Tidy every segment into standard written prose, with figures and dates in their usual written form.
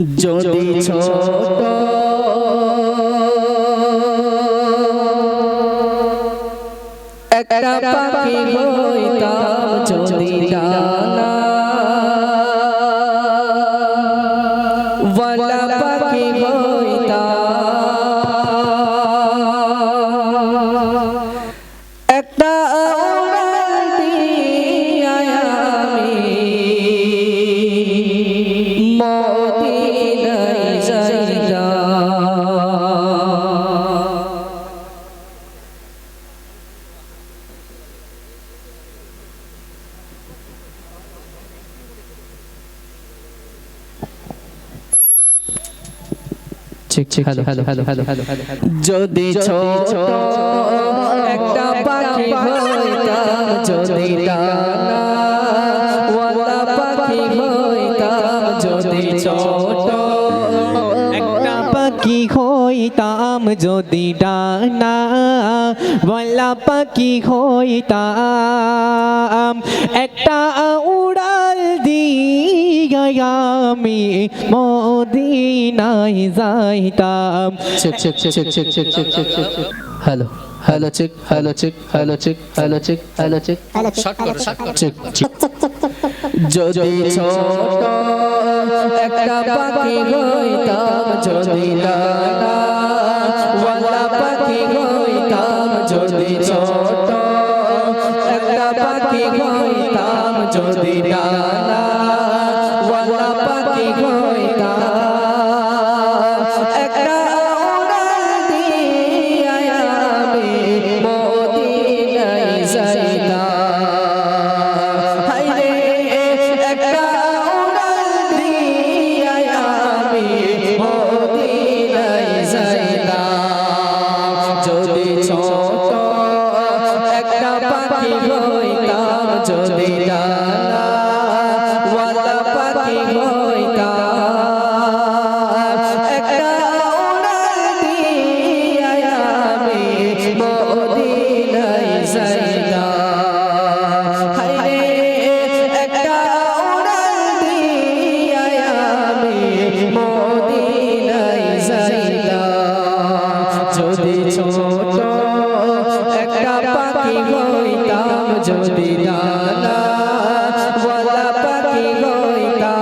যদি ছোট একটা পাখি হইতাম, যদি ডানা ওয়ালা পাখি হইতাম, একটা উড়াল দিয়া আমি মদিনায় যাইতাম। যদি ছোট একটা পাখি হইতাম, যদি ডানা ওয়ালা পাখি হইতাম, যদি ছোট একটা পাখি হইতাম, যদি ডানা ওয়ালা পাখি হইতাম, একটা উড়াল দিয়া আমি মদিনায় যাইতাম। Hello hello check, hello check, hello check, hello check, hello check, short করো, শর্ট করো, চেক চেক। যদি ছোট একটা পাখি হইতাম, যদি ডানা ওয়ালা পাখি হইতাম, যদি ছোট একটা পাখি হইতাম, যদি ডানা ওয়ালা পাখি হইতাম, একটা উড়াল দিয়া আমি মদিনায় যাইতাম। হায়রে একটা উড়াল দিয়া আমি মদিনায় যাইতাম। যদি ছোট একটা পাখি হইতাম, যদি ডানা ওয়ালা পাখি হইতাম, একটা উড়াল দিয়া আমি মদিনায় যাইতাম। হায়রে একটা উড়াল দিয়া আমি মদিনায় যাইতাম। যদি ছোট একটা পাখি হইতাম, যদি ডানা ওয়ালা পাখি হইতাম,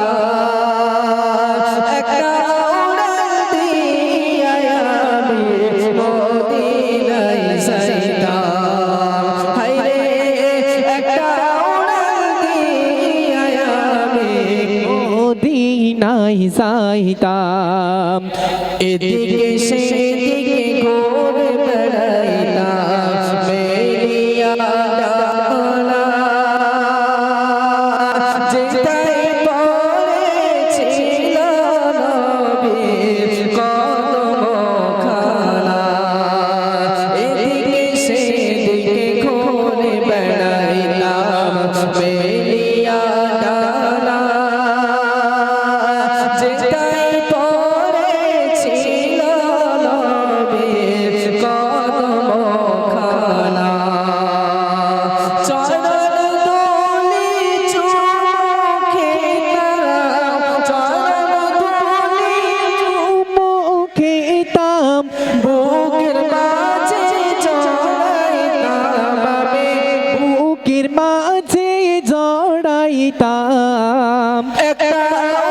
একটা উড়াল দিয়া আমি মদিনায় যাইতাম। হায়রে একটা উড়াল দিয়া আমি মদিনায় যাইতাম। এদিকে সেদিকে ঘুরে বেড়াইতাম, মেলিয়া ডানা যেটাই পড়েছিল নবীর কদমখানা। এদিকে সেদিকে ঘুরে বেড়াইতাম, মেলিয়া ডানা যেটাই পড়েছিল নবীর কদমখানা। চরণ ধুলি চুমো খেতাম, চরণ ধুলি চুমো খেতাম, বুকের মাঝে জড়াইতাম আমি, বুকের মাঝে জড়াইতাম। একটা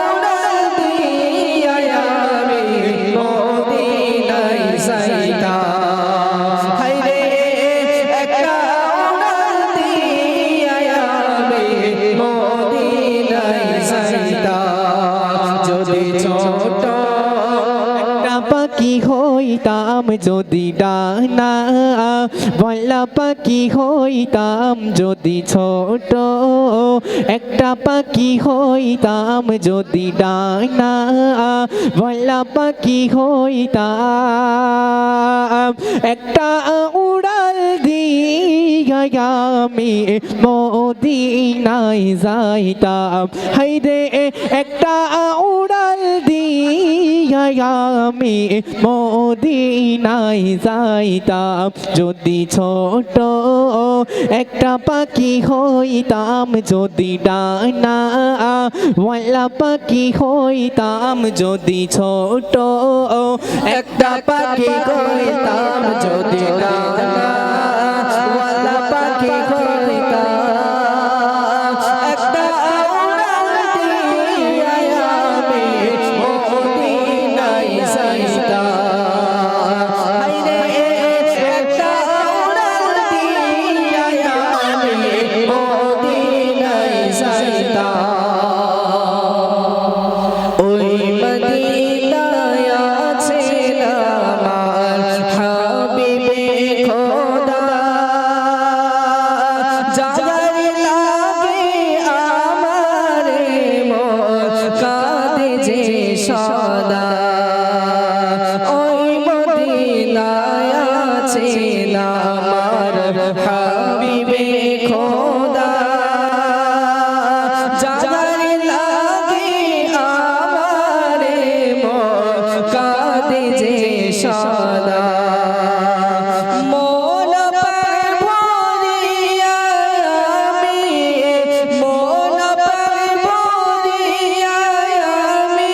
উড়াল দিয়া আমি মদিনায় যাইতাম। হায়রে একটা উড়াল দিয়া আমি মদিনায় যাইতাম। যদি ছোট একটা পাখি হইতাম, যদি ডানা ওয়ালা পাখি হইতাম, যদি ছোট একটা পাখি হইতাম, যদি ডানা ওয়ালা পাখি হইতাম, একটা উড়াল দিয়া আমি মদিনায় যাইতাম। হায়রে একটা উড়াল দিয়া আমি মদিনায় যাইতাম যদি ছোট একটা পাখি হইতাম যদি ডানা ওয়ালা পাখি হইতাম যদি ছোট একটা পাখি হইতাম যদি ডানা ওয়ালা পাখি হইতাম একটা উড়াল দিয়া আমি মদিনায় যাইতাম হায়রে একটা উড়াল দিয়া আমি মদিনায় যাইতাম ওই মদিনায় আছেন আমার হাবিবে খোদা যার লাগে আমারে মন কাঁদে যে সদা ওই মদিনায় আছেন আমার হাবিবে খোদা যার লাগে আমারে মন কাঁদে যে সদা মন পায় ভরিয়া আমি মন পায় ভরিয়া আমি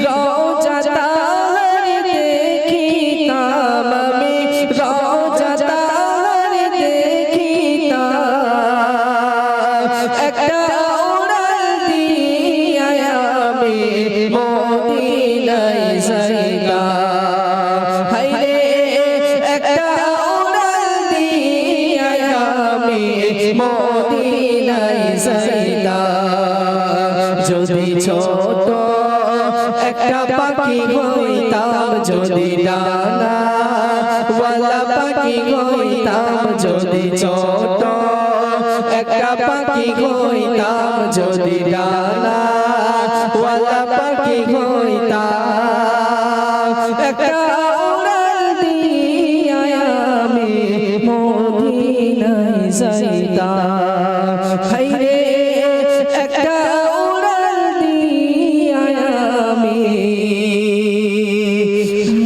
রওজা তার দেখিতাম আমি রওজা তার দেখিতাম একটা উড়াল দিয়া আমি মদিনায় যাইতাম হায়রে একটা উড়াল দিয়া আমি মদিনায় যাইতাম যদি ছোট একটা পাখি হইতাম যদি ডানা ওয়ালা পাখি হইতাম যদি ছোট একটা পাখি হইতাম যদি ডানা ওয়ালা পাখি হইতাম একটা উড়াল দিয়া আমি মদিনায় যাইতাম হায়রে একটা উড়াল দিয়া আমি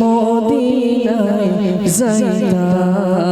মদিনায় যাইতাম